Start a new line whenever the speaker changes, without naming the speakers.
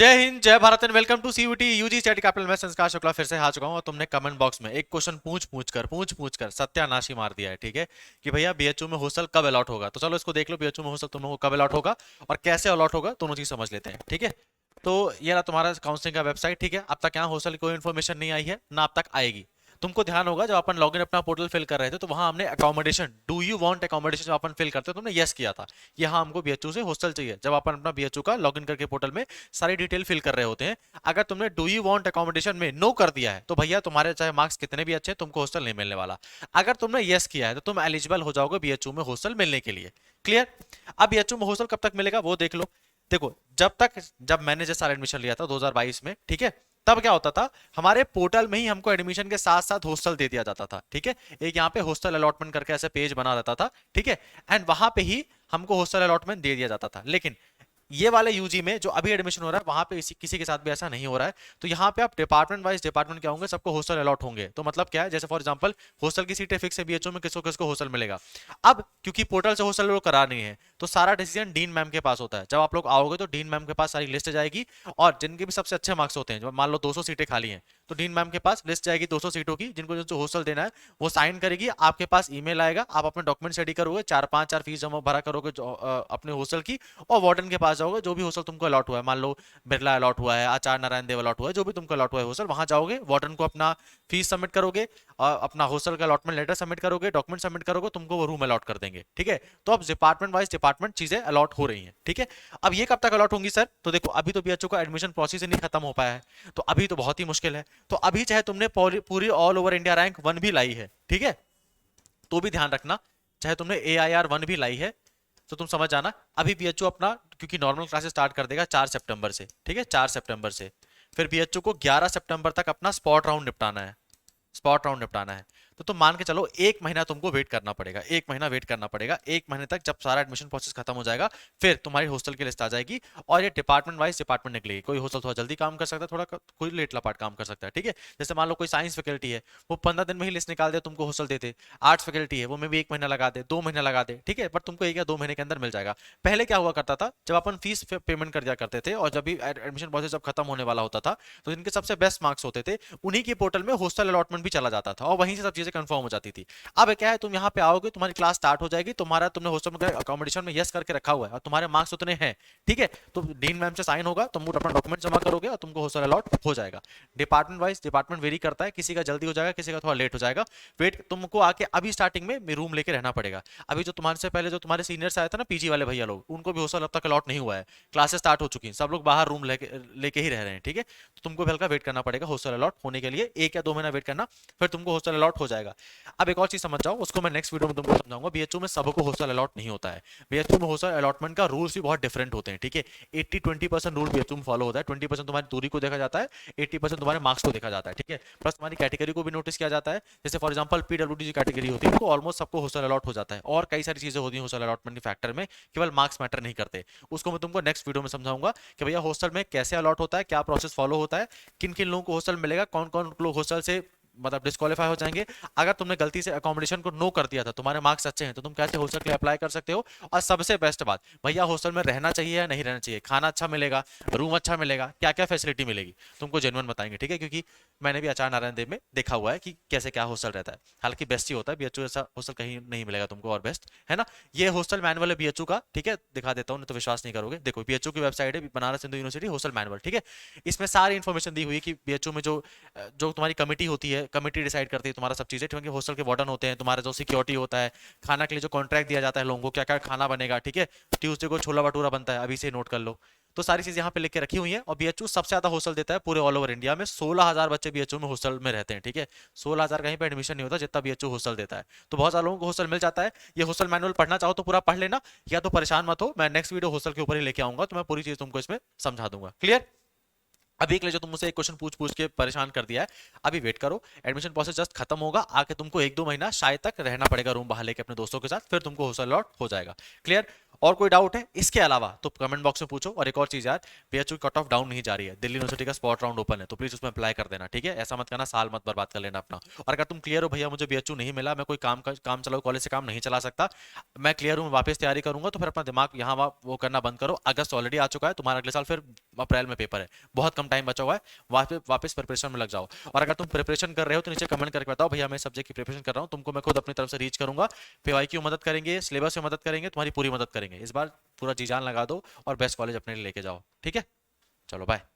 जय हिंद, जय Bharat and welcome to CUET UG study capital. मैं संस्कार शुक्ला फिर से आ चुका हूं और तुमने कमेंट बॉक्स में एक क्वेश्चन पूछ पूछ कर सत्यानाशी मार दिया है। ठीक है कि भैया बीएचयू में हॉस्टल कब अलॉट होगा। तो चलो इसको देख लो, बीएचयू में हॉस्टल तुम लोगों को कब अलॉट होगा और कैसे अलॉट होगा, दोनों चीज समझ लेते हैं। ठीक है, तो ये रहा तुम्हारा काउंसलिंग का वेबसाइट। ठीक है, अब तक यहाँ हॉस्टल की कोई इन्फॉर्मेशन नहीं आई है, ना अब तक आएगी। तुमको ध्यान होगा जब अपन लॉगिन अपना पोर्टल फिल कर रहे थे तो वहां हमने accommodation, do you want accommodation, जब अपन फिल करते हैं तो तुमने यस किया था कि हाँ हमको बीएचयू से हॉस्टल चाहिए। जब अपन अपना बीएचयू का लॉगिन करके पोर्टल में सारी डिटेल फिल कर रहे होते हैं, अगर तुमने डू यू वांट अकोमोडेशन में नो कर दिया है तो भैया तुम्हारे चाहे मार्क्स कितने भी अच्छे, तुमको हॉस्टल नहीं मिलने वाला। अगर तुमने यस किया है तो तुम एलिजिबल हो जाओगे बीएचयू में हॉस्टल मिलने के लिए। क्लियर। अब बीएचयू में हॉस्टल कब तक मिलेगा वो देख लो। देखो, जब मैंने जैसा एडमिशन लिया था 2022 में, ठीक है, तब क्या होता था, हमारे पोर्टल में ही हमको एडमिशन के साथ साथ हॉस्टल दे दिया जाता था। ठीक है, एक यहाँ पे हॉस्टल अलॉटमेंट करके ऐसे पेज बना रहता था। ठीक है, एंड वहां पे ही हमको हॉस्टल अलॉटमेंट दे दिया जाता था। लेकिन ये वाले यूजी में जो अभी एडमिशन हो रहा है वहां पे किसी के साथ भी ऐसा नहीं हो रहा है। तो यहाँ पे आप डिपार्टमेंट वाइज डिपार्टमेंट क्या होंगे, सबको हॉस्टल अलॉट होंगे। तो मतलब क्या है, जैसे फॉर एग्जांपल हॉस्टल की सीटें फिक्स है बीएचओ में, किसको किसको हॉस्टल मिलेगा। अब क्योंकि पोर्टल से हॉस्टल लोग करा नहीं है तो सारा डिसीजन डीन मैम के पास होता है। जब आप लोग आओगे तो डीन मैम के पास सारी लिस्ट जाएगी और जिनके भी सबसे अच्छे मार्क्स होते हैं, जब मान लो 200 सीटें खाली हैं तो डीन मैम के पास लिस्ट जाएगी 200 सीटों की, जिनको जिनको हॉस्टल देना है वो साइन करेगी, आपके पास ईमेल आएगा, आप अपने डॉक्यूमेंट रेडी करोगे, 4-5 फीस जमा भरा करोगे अपने हॉस्टल की, और वार्डन के पास जाओगे। जो भी हॉस्टल तुमको अलॉट हुआ है, मान लो बिरला अलॉट हुआ है, आचार्य नारायण देव अलॉट हुआ है, जो भी तुमको अलॉट हुआ है हॉस्टल, वहां जाओगे, वार्डन को अपना फीस सबमिट करोगे और अपना हॉस्टल का अलॉटमेंट लेटर सबमिट करोगे, डॉक्यूमेंट सबमिट करोगे, तुमको वो रूम अलॉट कर देंगे। ठीक है, तो अब डिपार्टमेंट वाइज डिपार्टमेंट चीजें अलॉट हो रही हैं। ठीक है, अब ये कब तक अलॉट होंगी सर, तो देखो अभी तो बीएचओ का एडमिशन प्रोसेस ही नहीं खत्म हो पाया है, तो अभी तो बहुत ही मुश्किल है। तो अभी चाहे तुमने पूरी ऑल ओवर इंडिया रैंक 1 भी लाई है, ठीक है, तो भी ध्यान रखना, चाहे तुमने AIR 1 भी लाई है तो तुम समझ जाना अभी बीएचओ अपना, क्योंकि नॉर्मल क्लासेस स्टार्ट कर देगा 4 सितंबर से। ठीक है, 4 सितंबर से फिर बीएचओ को 11 सितंबर तक अपना स्पॉट राउंड निपटाना है। स्पॉट राउंड निपटाना है तो तुम मान के चलो 1 महीना तुमको वेट करना पड़ेगा, 1 महीना वेट करना पड़ेगा। 1 महीने तक जब सारा एडमिशन प्रोसेस खत्म हो जाएगा फिर तुम्हारी हॉस्टल की लिस्ट आ जाएगी और ये डिपार्टमेंट वाइज डिपार्टमेंट निकलेगी। कोई हॉस्टल थोड़ा जल्दी काम कर सकता है, थोड़ा कोई लेट लपाट काम कर सकता है। ठीक है, जैसे मान लो कोई साइंस फैकल्टी है, वो 15 दिन में ही लिस्ट निकाल दे, तुमको हॉस्टल देते। आर्ट्स फैकल्टी है, वो में भी 1 महीना लगा दे, 2 महीना लगा दे। ठीक है, पर तुमको 1 या 2 महीने के अंदर मिल जाएगा। पहले क्या हुआ करता था, जब अपन फीस पेमेंट कर दिया करते थे और जब भी एडमिशन प्रोसेस जब खत्म होने वाला होता था तो जिनके सबसे बेस्ट मार्क्स होते थे उन्हीं के पोर्टल में हॉस्टल अलॉटमेंट भी चला जाता था और वहीं से सब चीजें कंफर्म हो जाती थी। अब क्या है, तुम यहाँ पे आओगे, तुम्हारी क्लास स्टार्ट हो जाएगी, तुम्हारा तुमने हॉस्टल में अकोमोडेशन में यस करके रखा हुआ है और तुम्हारे मार्क्स उतने हैं। ठीक है, तो डीन मैम से साइन होगा, तुम अपना डॉक्यूमेंट जमा करोगे और तुमको हॉस्टल अलॉट हो जाएगा। डिपार्टमेंट वाइज डिपार्टमेंट वेरी करता है, किसी का जल्दी हो जाएगा, किसी का थोड़ा लेट हो जाएगा। वेट तुमको आके अभी स्टार्टिंग में रूम लेके रहना पड़ेगा। अभी जो तुम्हारे से पहले जो तुम्हारे सीनियर्स आए थे ना, पीजी वाले भैया लोग, उनको भी हॉस्टल अब तक अलॉट नहीं हुआ है, क्लासेस स्टार्ट हो चुकी हैं, सब लोग बाहर रूम लेके ही रह रहे हैं। ठीक है, तो तुमको भी हल्का वेट करना पड़ेगा हॉस्टल अलॉट होने के लिए, 1 या 2 महीना वेट करना, फिर तुमको हॉस्टल अलॉट हो जाएगा। अब एक और चीज समझ जाओ, उसको मैं नेक्स्ट वीडियो में तुमको समझाऊंगा। बीएचयू में सबको हॉस्टल अलॉट नहीं होता है, बीएचयू में हॉस्टल अलॉटमेंट का रूल्स भी बहुत डिफरेंट होते हैं। ठीक है, 80-20% रूल बीएचयू में फॉलो होता है, 20% तुम्हारी दूरी को देखा जाता है, 80% तुम्हारे मार्क्स को देखा जाता है। ठीक है, प्लस तुम्हारी कैटेगरी को भी नोटिस किया जाता है। जैसे फॉर एग्जांपल पीडब्ल्यूडी की कैटेगरी होती है, उनको ऑलमोस्ट सबको हॉस्टल अलॉट हो जाता है और कई सारी चीजें होती हैं हॉस्टल अलॉटमेंट के फैक्टर में, केवल मार्क्स मैटर नहीं करते। उसको मैं तुमको नेक्स्ट वीडियो में समझाऊंगा कि भैया हॉस्टल में कैसे अलॉट होता है, क्या प्रोसेस फॉलो होता है, किन किन लोगों को हॉस्टल मिलेगा, कौन कौन लोग हॉस्टल से मतलब डिस्क्वालीफाई हो जाएंगे। अगर तुमने गलती से अकोमोडेशन को नो कर दिया था, तुम्हारे मार्क्स अच्छे हैं, तो तुम कैसे हॉस्टल के लिए अप्लाई कर सकते हो। और सबसे बेस्ट बात, भैया हॉस्टल में रहना चाहिए या नहीं रहना चाहिए, खाना अच्छा मिलेगा, रूम अच्छा मिलेगा, क्या क्या फैसिलिटी मिलेगी, तुमको जेन्युइन बताएंगे। ठीक है, क्योंकि मैंने भी आचार्य नारायण देव में देखा हुआ है कि कैसे क्या हॉस्टल रहता है। हालांकि बेस्ट ही होता है, बीएचयू जैसा हॉस्टल कहीं नहीं मिलेगा तुमको और बेस्ट है ना। ये हॉस्टल मैनुअल है बीएचयू का, ठीक है, दिखा देता हूँ, नहीं तो विश्वास नहीं करोगे। देखो बीएचयू की वेबसाइट है, Banaras Hindu university hostel manual. ठीक है, इसमें सारी इन्फॉर्मेशन दी हुई है कि बीएचयू में जो जो तुम्हारी कमिटी होती है, कमिटी डिसाइड करती है तुम्हारा सब चीजें। क्योंकि हॉस्टल के वार्डन होते हैं, तुम्हारा जो सिक्योरिटी होता है, खाना के लिए जो कॉन्ट्रैक्ट दिया जाता है लोगों को, क्या क्या खाना बनेगा। ठीक है, ट्यूसडे को छोला भटूरा बनता है, अभी से नोट कर लो। तो सारी चीजें यहाँ पे लिख के रखी हुई हैं। और बीएचयू सबसे ज्यादा हॉस्टल देता है पूरे ऑल ओवर इंडिया में, 16,000 बच्चे बीएचयू में हॉस्टल में रहते हैं। ठीक है, 16,000 कहीं पे एडमिशन नहीं होता जितना बीएचयू हॉस्टल देता है, तो बहुत सारे लोगों को हॉस्टल मिल जाता है। ये हॉस्टल मैनुअल पढ़ना चाहो तो पूरा पढ़ लेना, या तो परेशान मत हो, मैं नेक्स्ट वीडियो हॉस्टल के ऊपर ही लेके आऊंगा, तो मैं पूरी चीज तुमको इसमें समझा दूंगा। क्लियर। अभी के लिए जो तुम मुझसे एक क्वेश्चन पूछ पूछ के परेशान कर दिया है, अभी वेट करो, एडमिशन प्रोसेस जस्ट खत्म होगा, आके तुमको 1-2 महीना शायद तक रहना पड़ेगा रूम बाहर लेके अपने दोस्तों के साथ, फिर तुमको हॉस्टल अलॉट हो जाएगा। क्लियर। और कोई डाउट है इसके अलावा तो कमेंट बॉक्स में पूछो। और एक और चीज यार, बीएचयू की कट ऑफ डाउन नहीं जा रही है, दिल्ली यूनिवर्सिटी का स्पॉट राउंड ओपन है, तो प्लीज उसमें अप्लाई कर देना। ठीक है, ऐसा मत करना, साल मत बर्बाद कर लेना अपना। और अगर तुम क्लियर हो भैया मुझे बीएचयू नहीं मिला, मैं कोई काम चलाओ कॉलेज से काम नहीं चला सकता, मैं क्लियर हूँ, वापस तैयारी करूंगा, तो फिर अपना दिमाग यहाँ वो करना बंद करो। अगस्त ऑलरेडी आ चुका है, तुम्हारा अगले साल फिर अप्रैल में पेपर है, बहुत कम टाइम बचा हुआ है, वापस प्रिपरेशन में लग जाओ। और अगर तुम प्रिपरेशन कर रहे हो तो नीचे कमेंट करके बताओ भैया मैं सब्जेक्ट की प्रिपरेशन कर रहा हूँ, तुमको मैं खुद अपनी तरफ से रीच करूंगा, पीवाईक्यू मदद करेंगे, सिलेबस में मदद करेंगे, तुम्हारी पूरी मदद करेंगे। इस बार पूरा जी जान लगा दो और बेस्ट कॉलेज अपने लिए लेके जाओ, ठीक है? चलो बाय।